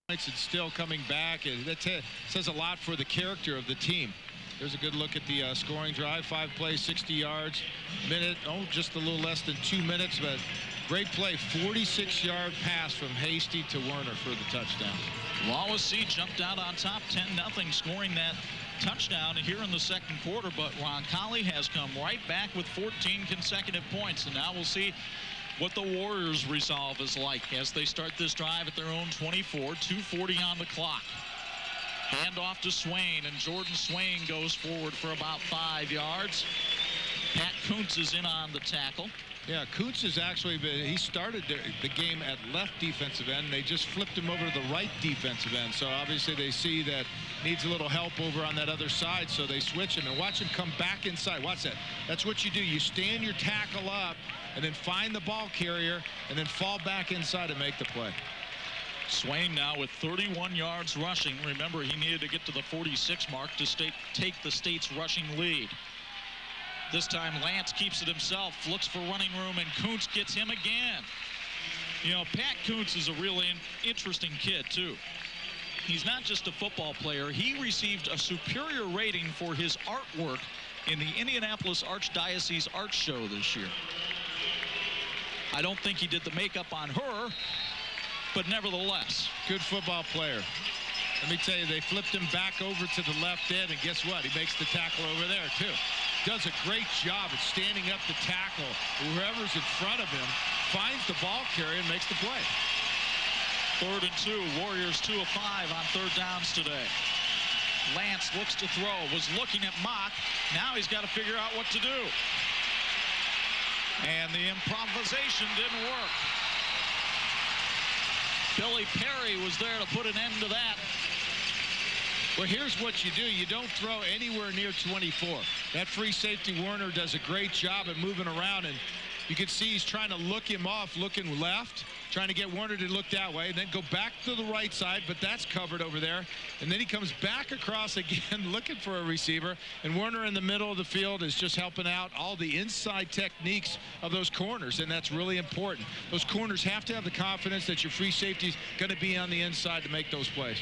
And still coming back, and that says a lot for the character of the team. There's a good look at the scoring drive. 5 plays, 60 yards, minute, just a little less than 2 minutes, but great play. 46-yard pass from Hasty to Werner for the touchdown. Wawasee jumped out on top 10-0, scoring that touchdown here in the second quarter, but Roncalli has come right back with 14 consecutive points, and now we'll see what the Warriors' resolve is like as they start this drive at their own 24, 2:40 on the clock. Hand off to Swain, and Jordan Swain goes forward for about 5 yards. Pat Kuntz is in on the tackle. Yeah, Kuntz is actually, he started the game at left defensive end, and they just flipped him over to the right defensive end. So obviously they see that needs a little help over on that other side, so they switch him and watch him come back inside. Watch that. That's what you do. You stand your tackle up and then find the ball carrier and then fall back inside and make the play. Swain now with 31 yards rushing. Remember, he needed to get to the 46 mark to take the state's rushing lead. This time Lance keeps it himself, looks for running room, and Kuntz gets him again. You know, Pat Kuntz is a really interesting kid, too. He's not just a football player. He received a superior rating for his artwork in the Indianapolis Archdiocese Art Show this year. I don't think he did the makeup on her, but nevertheless. Good football player. Let me tell you, they flipped him back over to the left end, and guess what? He makes the tackle over there, too. Does a great job at standing up to tackle. Whoever's in front of him finds the ball carrier and makes the play. 3rd and 2. Warriors 2 of 5 on 3rd downs today. Lance looks to throw. Was looking at Mock. Now he's got to figure out what to do. And the improvisation didn't work. Billy Perry was there to put an end to that. Well, here's what you do. You don't throw anywhere near 24. That free safety Werner does a great job at moving around, and you can see he's trying to look him off, looking left, trying to get Werner to look that way, and then go back to the right side, but that's covered over there. And then he comes back across again looking for a receiver, and Werner in the middle of the field is just helping out all the inside techniques of those corners, and that's really important. Those corners have to have the confidence that your free safety is going to be on the inside to make those plays.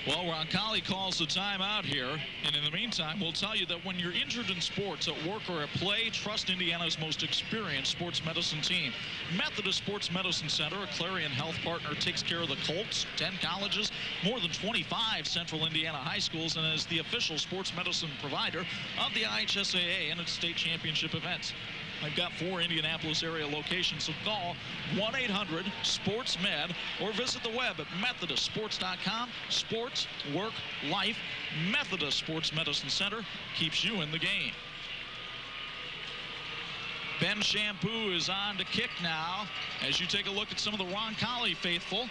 Well, Roncalli calls the timeout here, and in the meantime, we'll tell you that when you're injured in sports, at work, or at play, trust Indiana's most experienced sports medicine team. Methodist Sports Medicine Center, a Clarion Health partner, takes care of the Colts, 10 colleges, more than 25 Central Indiana high schools, and is the official sports medicine provider of the IHSAA and its state championship events. I've got 4 Indianapolis area locations, so call 1-800-SPORTS-MED or visit the web at methodistsports.com. Sports, work, life. Methodist Sports Medicine Center keeps you in the game. Ben Shampoo is on to kick now as you take a look at some of the Roncalli faithful.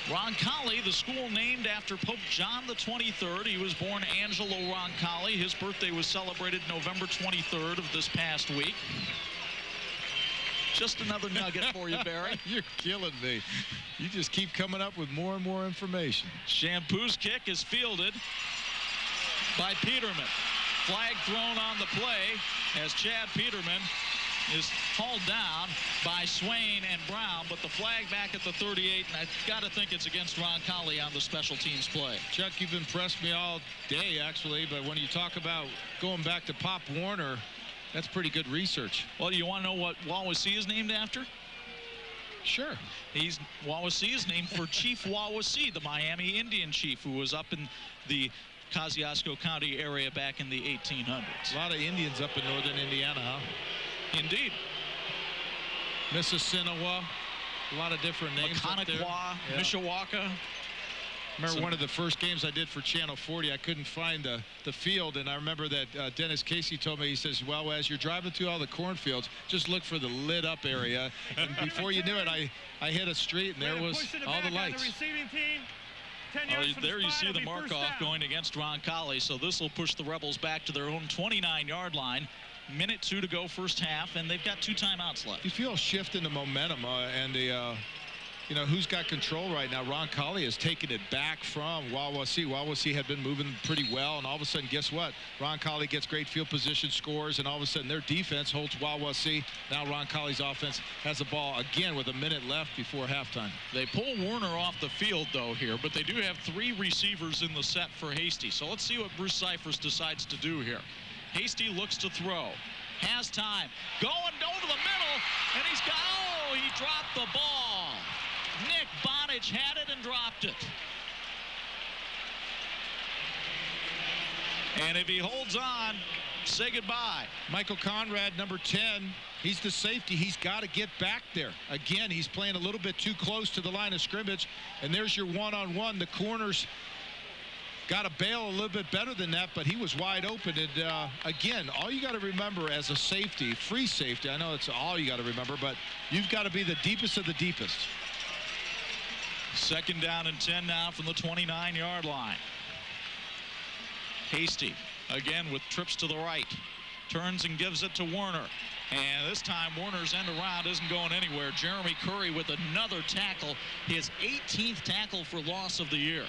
Roncalli, the school named after Pope John the 23rd. He was born Angelo Roncalli. His birthday was celebrated November 23rd of this past week. Just another nugget for you, Barry. You're killing me. You just keep coming up with more and more information. Shampoo's kick is fielded by Peterman. Flag thrown on the play as Chad Peterman is hauled down by Swain and Brown, but the flag back at the 38, and I've got to think it's against Roncalli on the special teams play. Chuck, you've impressed me all day, actually, but when you talk about going back to Pop Warner, that's pretty good research. Well, you want to know what Wawasee is named after? Sure. Wawasee is named for Chief Wawasee, the Miami Indian chief who was up in the Kosciuszko County area back in the 1800s. A lot of Indians up in northern Indiana, huh? Indeed. Mississinawa, a lot of different names up there. Mechaniqua, Mishawaka. Remember one of the first games I did for Channel 40, I couldn't find the field, and I remember that Dennis Casey told me, he says, well, as you're driving through all the cornfields, just look for the lit up area. And before you knew it, I hit a street, and there was all the lights. There you see the mark-off going against Roncalli, so this will push the Rebels back to their own 29-yard line. Minute 2 to go first half, and they've got 2 timeouts left. You feel a shift in the momentum and the you know, who's got control right now? Roncalli has taken it back from Wawasee. Wawasee had been moving pretty well, and all of a sudden, guess what? Roncalli gets great field position, scores, and all of a sudden their defense holds Wawasee. Now Roncalli's offense has the ball again with a minute left before halftime. They pull Warner off the field, though, here, but they do have 3 receivers in the set for Hasty. So let's see what Bruce Cyphers decides to do here. Hasty looks to throw. Has time. Going over the middle, and he's got, oh, he dropped the ball. Nick Bonich had it and dropped it. And if he holds on, say goodbye. Michael Conrad, number 10, he's the safety. He's got to get back there. Again, he's playing a little bit too close to the line of scrimmage, and there's your one-on-one. The corners got to bail a little bit better than that, but he was wide open. And again, all you got to remember as a safety, free safety, I know it's all you got to remember, but you've got to be the deepest of the deepest. 2nd down and 10 now from the 29-yard line. Hasty again with trips to the right. Turns and gives it to Warner. And this time Warner's end around isn't going anywhere. Jeremy Curry with another tackle. His 18th tackle for loss of the year.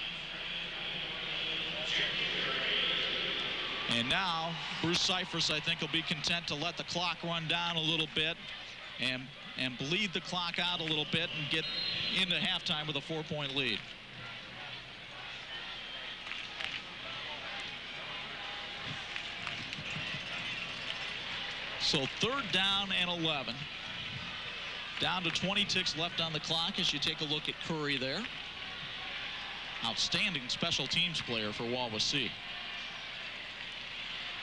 And now Bruce Cyphers, I think, will be content to let the clock run down a little bit and bleed the clock out a little bit and get into halftime with a 4-point lead. So 3rd down and 11. Down to 20 ticks left on the clock as you take a look at Curry there. Outstanding special teams player for Wawasee.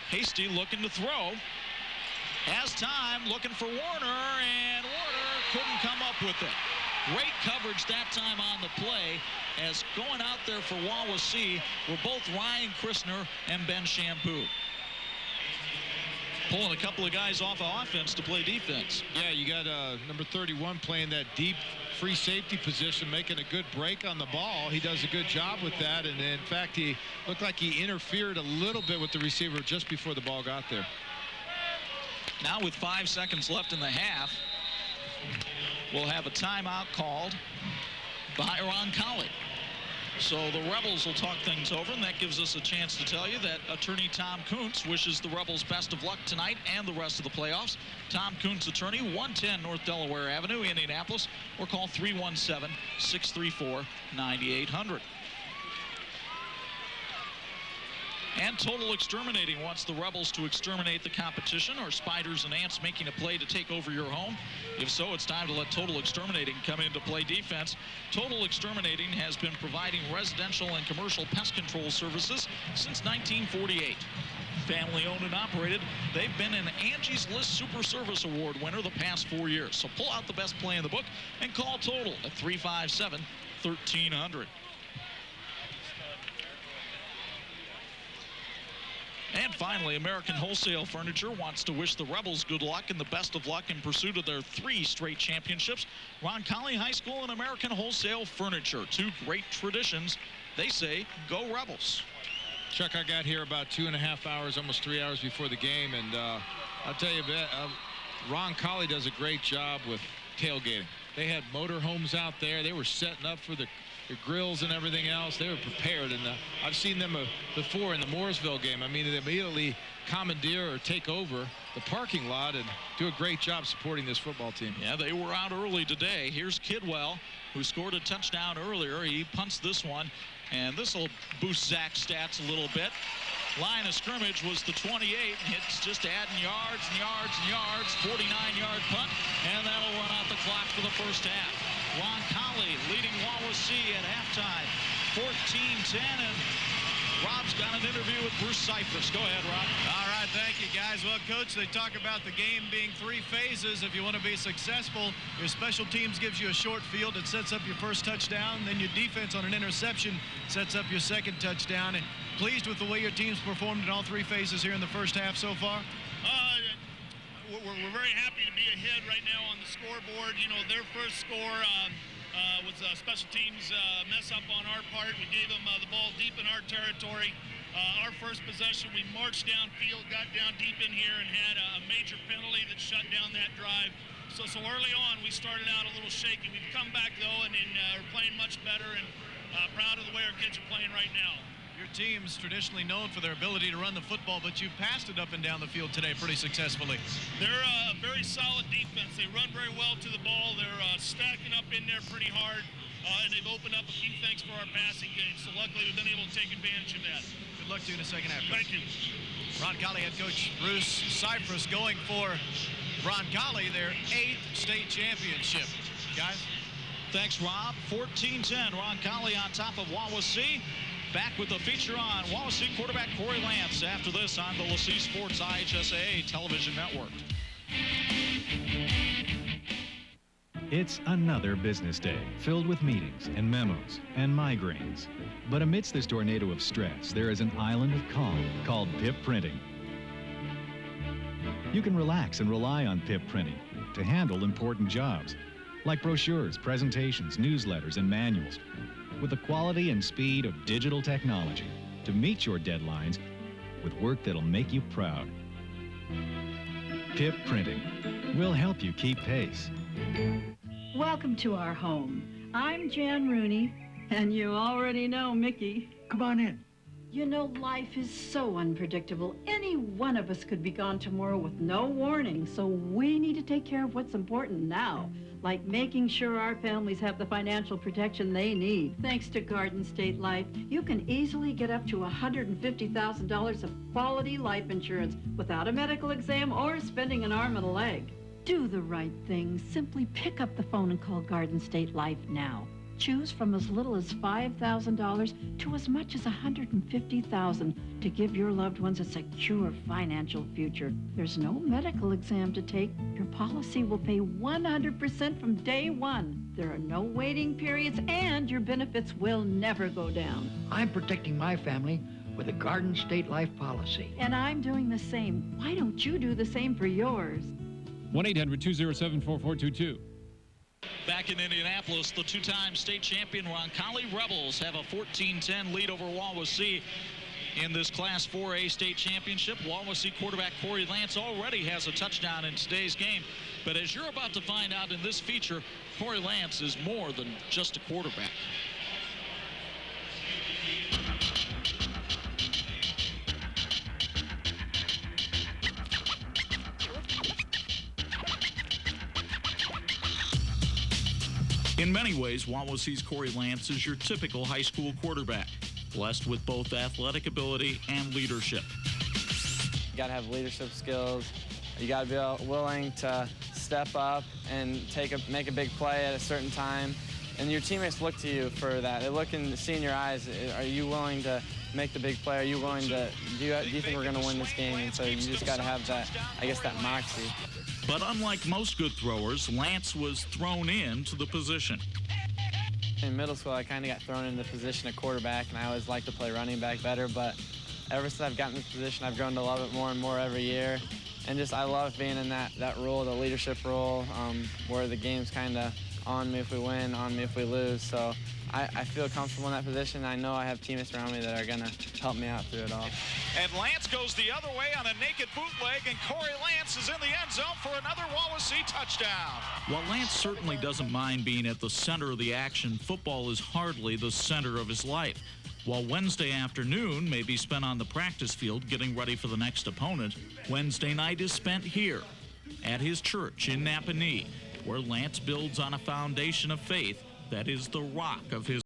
Hasty looking to throw. Has time, looking for Warner, and Warner couldn't come up with it. Great coverage that time on the play, as going out there for Wawasee were both Ryan Christner and Ben Shampoo. Pulling a couple of guys off of offense to play defense. Yeah, you got number 31 playing that deep free safety position, making a good break on the ball. He does a good job with that, and in fact, he looked like he interfered a little bit with the receiver just before the ball got there. Now with 5 seconds left in the half, we'll have a timeout called by Roncalli. So the Rebels will talk things over, and that gives us a chance to tell you that attorney Tom Kuntz wishes the Rebels best of luck tonight and the rest of the playoffs. Tom Kuntz, attorney, 110 North Delaware Avenue, Indianapolis, or call 317-634-9800. And Total Exterminating wants the Rebels to exterminate the competition. Are spiders and ants making a play to take over your home? If so, it's time to let Total Exterminating come in to play defense. Total Exterminating has been providing residential and commercial pest control services since 1948. Family owned and operated, they've been an Angie's List Super Service Award winner the past 4 years. So pull out the best play in the book and call Total at 357-1300. And finally, American Wholesale Furniture wants to wish the Rebels good luck and the best of luck in pursuit of their 3 straight championships. Roncalli High School and American Wholesale Furniture, 2 great traditions. They say, go Rebels. Chuck, I got here about 2.5 hours, almost 3 hours before the game, and I'll tell you, Roncalli does a great job with tailgating. They had motorhomes out there. They were setting up for the grills and everything else. They were prepared, and I've seen them before in the Mooresville game. I mean, they immediately commandeer or take over the parking lot and do a great job supporting this football team. Yeah, they were out early today. Here's Kidwell, who scored a touchdown earlier. He punts this one, and this will boost Zach's stats a little bit. Line of scrimmage was the 28, and it's just adding yards and yards and yards. 49-yard punt, and that'll run out the clock for the first half. Roncalli leading Wawasee at halftime, 14-10, and Rob's got an interview with Bruce Cyphers. Go ahead, Rob. All right, thank you, guys. Well, Coach, they talk about the game being 3 phases. If you want to be successful, your special teams gives you a short field. It sets up your first touchdown. Then your defense on an interception sets up your second touchdown. And pleased with the way your team's performed in all 3 phases here in the first half so far? We're very happy to be ahead right now on the scoreboard. You know, their first score was a special teams mess up on our part. We gave them the ball deep in our territory. Our first possession, we marched downfield, got down deep in here, and had a major penalty that shut down that drive. So early on, we started out a little shaky. We've come back, though, and are playing much better, and proud of the way our kids are playing right now. Your team's traditionally known for their ability to run the football, but you passed it up and down the field today pretty successfully. They're a very solid defense. They run very well to the ball. They're stacking up in there pretty hard, and they've opened up a few things for our passing game. So luckily, we've been able to take advantage of that. Good luck to you in the second half. Thank you. Roncalli head coach Bruce Cypress going for Roncalli, their 8th state championship. Guys? Thanks, Rob. 14-10. Roncalli on top of Wawasee. Back with the feature on Wawasee quarterback Corey Lance after this on the LaCie Sports IHSAA television network. It's another business day filled with meetings and memos and migraines. But amidst this tornado of stress, there is an island of calm called PIP Printing. You can relax and rely on PIP Printing to handle important jobs like brochures, presentations, newsletters, and manuals, with the quality and speed of digital technology to meet your deadlines with work that'll make you proud. PIP Printing will help you keep pace. Welcome to our home. I'm Jan Rooney, and you already know Mickey. Come on in. You know, life is so unpredictable. Any one of us could be gone tomorrow with no warning, so we need to take care of what's important now, like making sure our families have the financial protection they need. Thanks to Garden State Life, you can easily get up to $150,000 of quality life insurance without a medical exam or spending an arm and a leg. Do the right thing. Simply pick up the phone and call Garden State Life now. Choose from as little as $5,000 to as much as $150,000 to give your loved ones a secure financial future. There's no medical exam to take. Your policy will pay 100% from day one. There are no waiting periods, and your benefits will never go down. I'm protecting my family with a Garden State Life policy. And I'm doing the same. Why don't you do the same for yours? 1-800-207-4422. Back in Indianapolis, the two-time state champion Roncalli Rebels have a 14-10 lead over Wawasee in this Class 4A state championship. Wawasee quarterback Corey Lance already has a touchdown in today's game. But as you're about to find out in this feature, Corey Lance is more than just a quarterback. In many ways, Wawasee's Corey Lance is your typical high school quarterback, blessed with both athletic ability and leadership. You got to have leadership skills. You got to be willing to step up and make a big play at a certain time. And your teammates look to you for that. They look and see in your eyes, are you willing to make the big play? Are you willing to, do you think we're going to win this game? And so you just got to have that, I guess, that moxie. But unlike most good throwers, Lance was thrown into the position. In middle school, I kind of got thrown into the position of quarterback, and I always liked to play running back better. But ever since I've gotten in this position, I've grown to love it more and more every year. And just I love being in that role, the leadership role, where the game's kind of on me if we win, on me if we lose. So I feel comfortable in that position. I know I have teammates around me that are going to help me out through it all. And Lance goes the other way on a naked bootleg, and Corey Lance is in the end zone for another Wawasee touchdown. While Lance certainly doesn't mind being at the center of the action, football is hardly the center of his life. While Wednesday afternoon may be spent on the practice field getting ready for the next opponent, Wednesday night is spent here at his church in Napanee, where Lance builds on a foundation of faith that is the rock of his